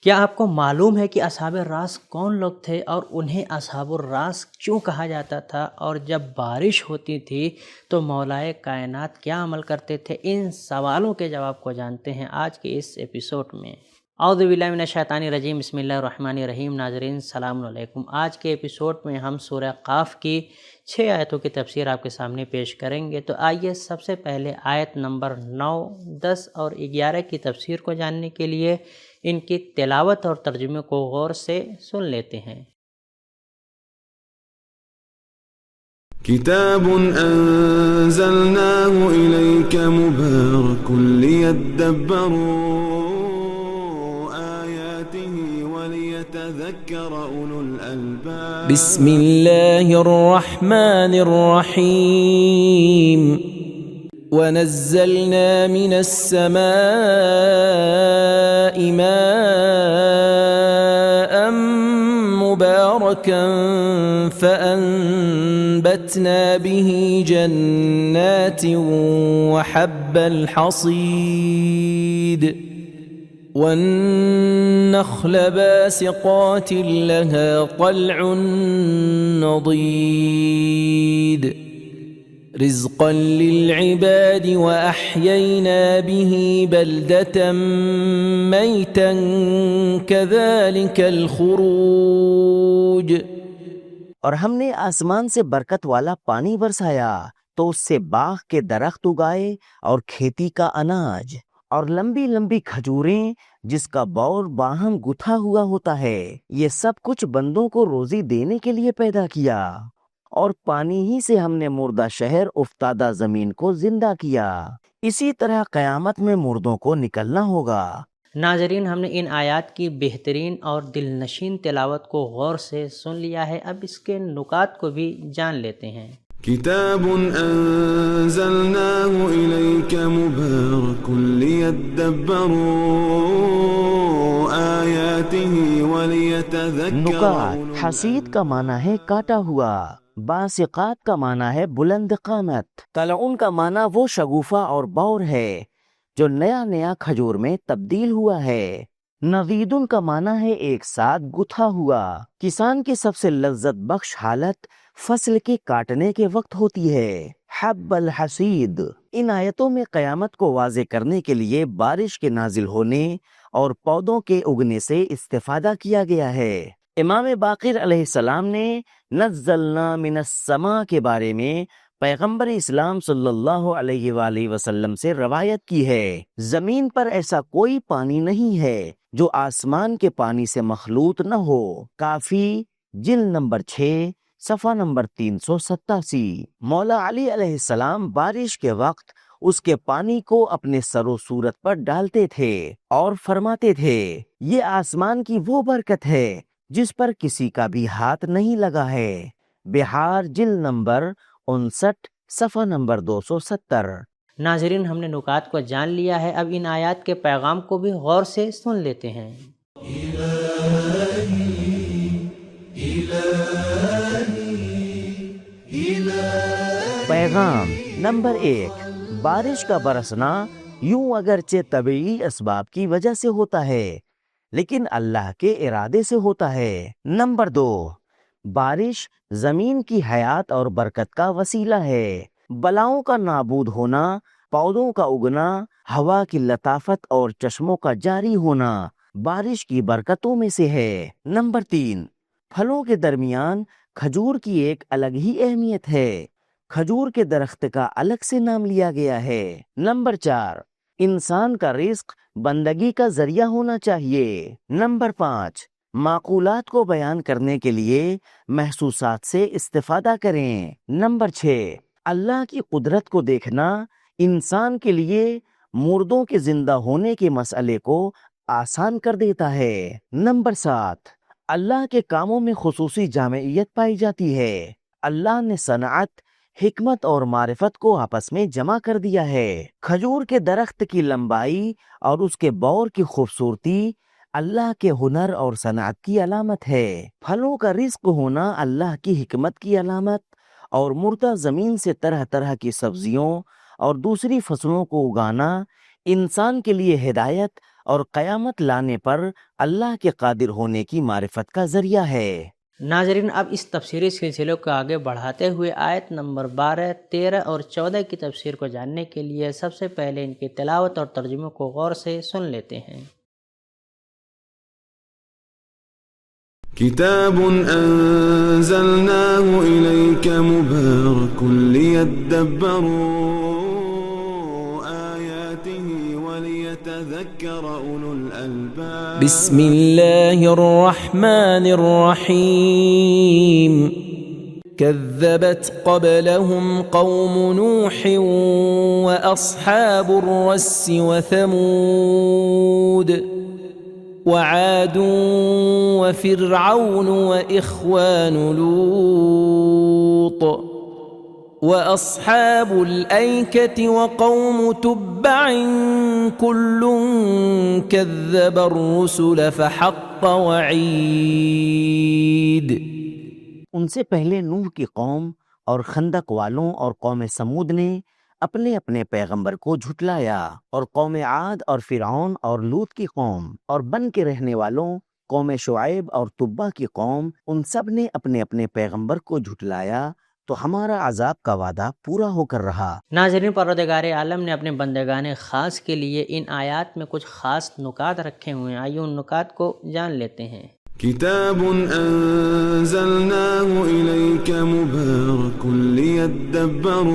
کیا آپ کو معلوم ہے کہ اصحاب راس کون لوگ تھے اور انہیں اصحاب الراس کیوں کہا جاتا تھا؟ اور جب بارش ہوتی تھی تو مولائے کائنات کیا عمل کرتے تھے؟ ان سوالوں کے جواب کو جانتے ہیں آج کے اس ایپیسوڈ میں۔ اعوذ باللہ من الشیطان الرجیم، بسم اللہ الرحمن الرحیم۔ ناظرین السلام علیکم۔ آج کے ایپیسوڈ میں ہم سورہ قاف کی 6 آیتوں کی تفسیر آپ کے سامنے پیش کریں گے۔ تو آئیے سب سے پہلے آیت نمبر 9، 10 اور 11 کی تفسیر کو جاننے کے لیے ان کی تلاوت اور ترجمے کو غور سے سن لیتے ہیں۔ کتاب انزلناه الیک مبارک لیدبروا آیاته ولیتذکر اولو الالباب۔ بسم اللہ الرحمن الرحیم۔ ونزلنا من السماء ماء مباركا فأنبتنا به جنات وحب الحصيد والنخل باسقات لها طلع نضيد رزقا للعباد وأحيينا به بلدة ميتا كذلك الخروج۔ اور ہم نے آسمان سے برکت والا پانی برسایا تو اس سے باغ کے درخت اگائے اور کھیتی کا اناج اور لمبی لمبی کھجوریں جس کا بور باہم گتھا ہوا ہوتا ہے۔ یہ سب کچھ بندوں کو روزی دینے کے لیے پیدا کیا، اور پانی ہی سے ہم نے مردہ شہر افتادہ زمین کو زندہ کیا۔ اسی طرح قیامت میں مردوں کو نکلنا ہوگا۔ ناظرین، ہم نے ان آیات کی بہترین اور دلنشین تلاوت کو غور سے سن لیا ہے۔ اب اس کے نکات کو بھی جان لیتے ہیں۔ کتاب انزلناه الیک مبارک لیدبروا آیاته ولیتذکر نکات، حسید کا معنی ہے کاٹا ہوا، باسقات کا معنی ہے بلند قامت، طلعون کا معنی وہ شگوفہ اور بور ہے جو نیا نیا کھجور میں تبدیل ہوا ہے، نویدن کا معنی ہے ایک ساتھ گتھا ہوا۔ کسان کی سب سے لذت بخش حالت فصل کے کاٹنے کے وقت ہوتی ہے، حب الحصید۔ ان آیتوں میں قیامت کو واضح کرنے کے لیے بارش کے نازل ہونے اور پودوں کے اگنے سے استفادہ کیا گیا ہے۔ امام باقر علیہ السلام نے نزلنا من السماء کے بارے میں پیغمبر اسلام صلی اللہ علیہ وآلہ وسلم سے روایت کی ہے، زمین پر ایسا کوئی پانی نہیں ہے جو آسمان کے پانی سے مخلوط نہ ہو۔ کافی جلد نمبر 6 صفحہ نمبر 387۔ مولا علی علیہ السلام بارش کے وقت اس کے پانی کو اپنے سر و صورت پر ڈالتے تھے اور فرماتے تھے، یہ آسمان کی وہ برکت ہے جس پر کسی کا بھی ہاتھ نہیں لگا ہے۔ بہار جلد نمبر 59 صفحہ نمبر 270۔ ناظرین، ہم نے نکات کو جان لیا ہے۔ اب ان آیات کے پیغام کو بھی غور سے سن لیتے ہیں۔ پیغام نمبر 1، بارش کا برسنا یوں اگرچہ طبعی اسباب کی وجہ سے ہوتا ہے لیکن اللہ کے ارادے سے ہوتا ہے۔ نمبر 2، بارش زمین کی حیات اور برکت کا وسیلہ ہے۔ بلاؤں کا نابود ہونا، پودوں کا اگنا، ہوا کی لطافت اور چشموں کا جاری ہونا بارش کی برکتوں میں سے ہے۔ نمبر 3، پھلوں کے درمیان کھجور کی ایک الگ ہی اہمیت ہے، کھجور کے درخت کا الگ سے نام لیا گیا ہے۔ نمبر 4، انسان کا رزق بندگی کا ذریعہ ہونا چاہیے۔ نمبر 5، معقولات کو بیان کرنے کے لیے محسوسات سے استفادہ کریں۔ نمبر 6، اللہ کی قدرت کو دیکھنا انسان کے لیے مردوں کے زندہ ہونے کے مسئلے کو آسان کر دیتا ہے۔ نمبر 7، اللہ کے کاموں میں خصوصی جامعیت پائی جاتی ہے، اللہ نے صنعت، حکمت اور معرفت کو آپس میں جمع کر دیا ہے۔ کھجور کے درخت کی لمبائی اور اس کے بور کی خوبصورتی اللہ کے ہنر اور صنعت کی علامت ہے۔ پھلوں کا رزق ہونا اللہ کی حکمت کی علامت اور مردہ زمین سے طرح طرح کی سبزیوں اور دوسری فصلوں کو اگانا انسان کے لیے ہدایت اور قیامت لانے پر اللہ کے قادر ہونے کی معرفت کا ذریعہ ہے۔ ناظرین، اب اس تفسیری سلسلے کو آگے بڑھاتے ہوئے آیت نمبر 12، 13 اور 14 کی تفسیر کو جاننے کے لیے سب سے پہلے ان کی تلاوت اور ترجمے کو غور سے سن لیتے ہیں۔ كتاب أنزلناه إليك مبارك ليدبروا آياته وليتذكر أولو الألباب بسم الله الرحمن الرحيم كذبت قبلهم قوم نوح وأصحاب الرس وثمود وعاد وفرعون وإخوان لوط وأصحاب الأيكة وقوم تبع كل كذب الرسل فحق وعيد۔ ان سے پہلے نوح کی قوم اور خندق والوں اور قوم سمود نے اپنے اپنے پیغمبر کو جھٹلایا، اور قوم عاد اور فرعون اور لوط کی قوم اور بن کے رہنے والوں قوم شعیب اور تبا کی قوم، ان سب نے اپنے اپنے پیغمبر کو جھٹلایا، تو ہمارا عذاب کا وعدہ پورا ہو کر رہا۔ ناظرین، پروردگار عالم نے اپنے بندگان خاص کے لیے ان آیات میں کچھ خاص نکات رکھے ہوئے ہیں، آئیے ان نکات کو جان لیتے ہیں۔ كتاب أنزلناه إليك مبارك ليدبروا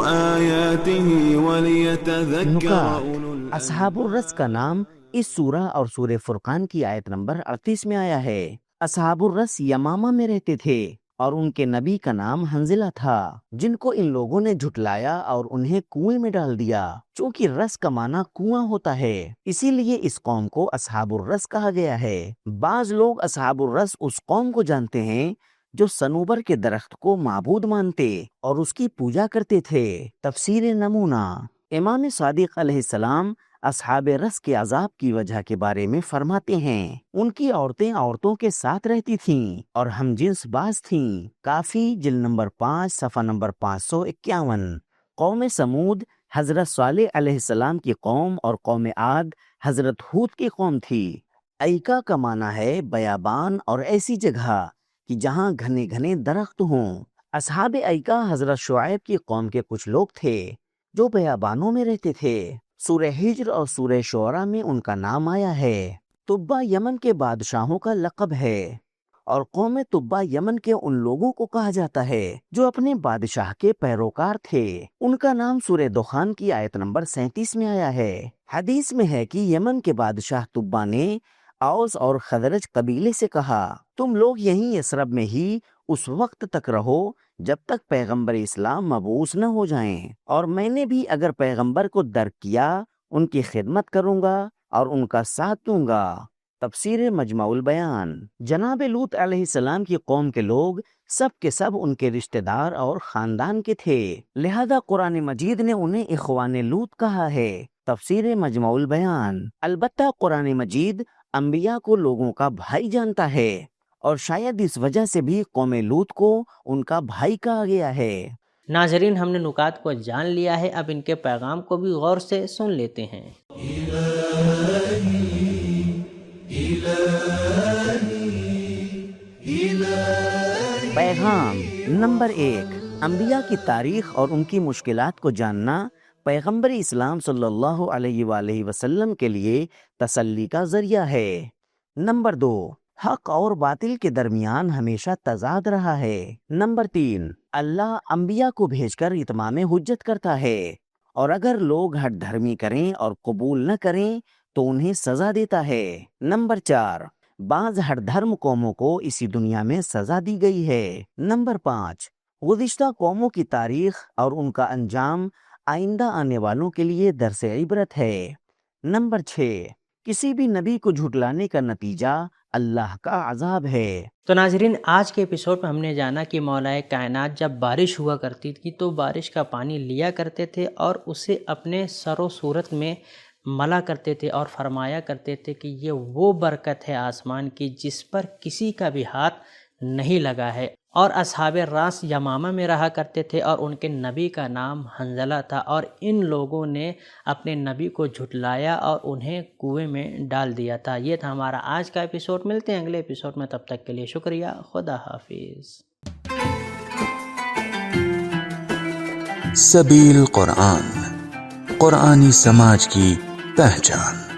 آياته وليتذكر أولو الألباب۔ اصحاب الرس کا نام اس سورہ اور سورہ فرقان کی آیت نمبر 38 میں آیا ہے۔ اصحاب الرس یمامہ میں رہتے تھے اور ان کے نبی کا نام حنظلہ تھا، جن کو ان لوگوں نے جھٹلایا اور انہیں کنویں میں ڈال دیا۔ چونکہ رس کا معنی کنواں ہوتا ہے، اسی لیے اس قوم کو اصحاب الرس کہا گیا ہے۔ بعض لوگ اصحاب الرس اس قوم کو جانتے ہیں جو صنوبر کے درخت کو معبود مانتے اور اس کی پوجا کرتے تھے۔ تفسیر نمونہ، امام صادق علیہ السلام اصحاب رس کے عذاب کی وجہ کے بارے میں فرماتے ہیں، ان کی عورتیں عورتوں کے ساتھ رہتی تھیں اور ہم جنس باز تھیں۔ کافی جلد نمبر 5 صفحہ نمبر 551۔ قوم سمود حضرت صالح علیہ السلام کی قوم اور قوم عاد حضرت ہود کی قوم تھی۔ ایکا کا معنی ہے بیابان اور ایسی جگہ کہ جہاں گھنے گھنے درخت ہوں۔ اصحاب ایکا حضرت شعیب کی قوم کے کچھ لوگ تھے جو بیابانوں میں رہتے تھے۔ سورہ ہجر اور سورہ شعراء میں ان کا نام آیا ہے۔ تبا یمن کے بادشاہوں کا لقب ہے، اور قوم تبا یمن کے ان لوگوں کو کہا جاتا ہے جو اپنے بادشاہ کے پیروکار تھے۔ ان کا نام سورہ دخان کی آیت نمبر 37 میں آیا ہے۔ حدیث میں ہے کہ یمن کے بادشاہ تبا نے اوس اور خزرج قبیلے سے کہا، تم لوگ یہیں یثرب میں ہی اس وقت تک رہو جب تک پیغمبر اسلام مبعوث نہ ہو جائیں، اور میں نے بھی اگر پیغمبر کو درک کیا ان کی خدمت کروں گا اور ان کا ساتھ دوں گا۔ تفسیر مجمع البیان۔ جناب لوط علیہ السلام کی قوم کے لوگ سب کے سب ان کے رشتہ دار اور خاندان کے تھے، لہذا قرآن مجید نے انہیں اخوان لوط کہا ہے۔ تفسیر مجمع البیان۔ البتہ قرآن مجید انبیاء کو لوگوں کا بھائی جانتا ہے، اور شاید اس وجہ سے بھی قوم لوط کو ان کا بھائی کہا گیا ہے۔ ناظرین، ہم نے نکات کو جان لیا ہے، اب ان کے پیغام کو بھی غور سے سن لیتے ہیں۔ پیغام نمبر 1، انبیاء کی تاریخ اور ان کی مشکلات کو جاننا پیغمبر اسلام صلی اللہ علیہ وآلہ وسلم کے لیے تسلی کا ذریعہ ہے۔ نمبر 2، حق اور باطل کے درمیان ہمیشہ تضاد رہا ہے۔ نمبر 3، اللہ انبیاء کو بھیج کر اتمام حجت کرتا ہے، اور اگر لوگ ہٹ دھرمی کریں اور قبول نہ کریں تو انہیں سزا دیتا ہے۔ نمبر 4، بعض ہٹ دھرم قوموں کو اسی دنیا میں سزا دی گئی ہے۔ نمبر 5، گزشتہ قوموں کی تاریخ اور ان کا انجام آئندہ آنے والوں کے لیے درس عبرت ہے۔ نمبر 6، کسی بھی نبی کو جھٹلانے کا نتیجہ اللہ کا عذاب ہے۔ تو ناظرین، آج کے ایپیسوڈ میں ہم نے جانا کہ مولا کائنات جب بارش ہوا کرتی تھی تو بارش کا پانی لیا کرتے تھے اور اسے اپنے سر و صورت میں ملا کرتے تھے اور فرمایا کرتے تھے کہ یہ وہ برکت ہے آسمان کی جس پر کسی کا بھی ہاتھ نہیں لگا ہے۔ اور اصحاب راس یمامہ میں رہا کرتے تھے اور ان کے نبی کا نام حنظلہ تھا، اور ان لوگوں نے اپنے نبی کو جھٹلایا اور انہیں کنویں میں ڈال دیا تھا۔ یہ تھا ہمارا آج کا ایپیسوڈ، ملتے ہیں اگلے ایپیسوڈ میں، تب تک کے لیے شکریہ، خدا حافظ۔ سبیل قرآن، قرآنی سماج کی پہچان۔